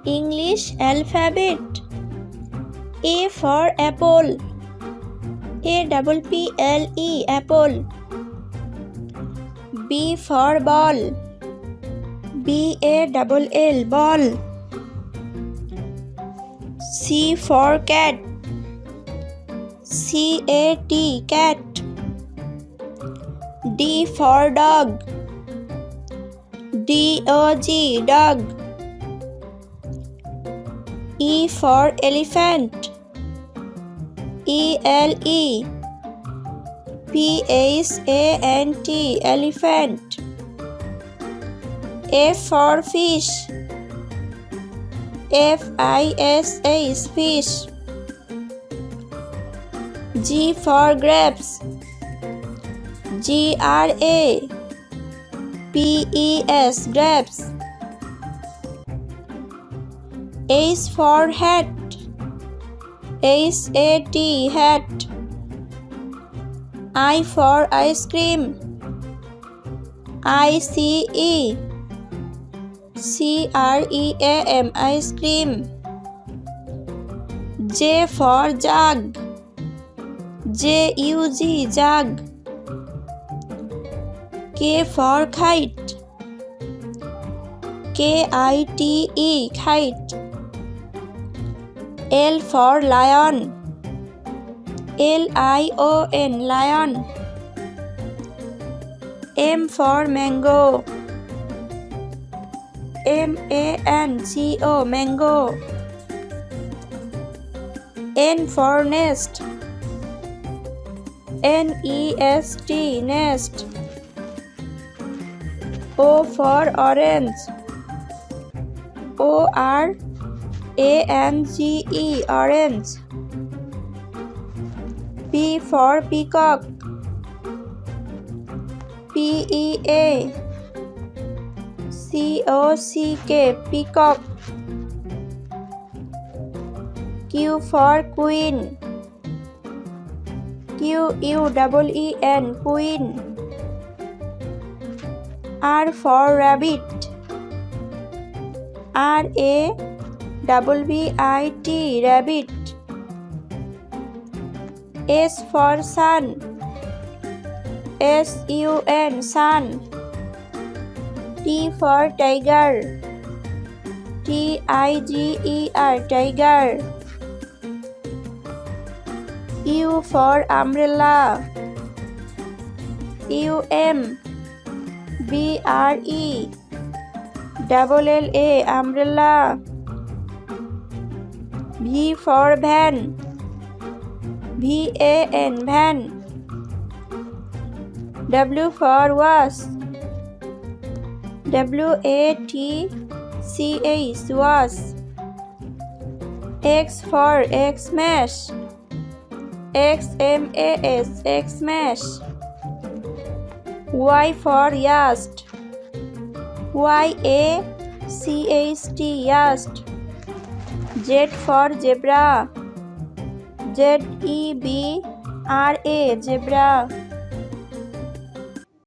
English alphabet. A for apple. APPLE apple. B for ball. BALL ball. C for cat. CAT cat. D for dog. DOG dog. E for elephant. ELE PHANT elephant. F for fish. FISH fish. G for grapes. GRAPES grapes. H for hat. HAT hat. I for ice cream. ICE CREAM ice cream. J for jug. JUG jug. K for kite. KITE kite. L for lion. LION lion. M for mango. MANGO mango. N for nest. NEST nest. O for orange. ORANGE orange. P for peacock. PEACOCK peacock. Q for queen. QUEEN queen. R for rabbit. RABBIT rabbit. S for sun. SUN sun. T for tiger. TIGER tiger. U for umbrella. UMBRELLA umbrella. V for van. VAN van. W for wasp. WATCH wasp. X for Xmas. XMAS Xmas. Y for yacht. YACHT yacht. Z for zebra. ZEBRA zebra.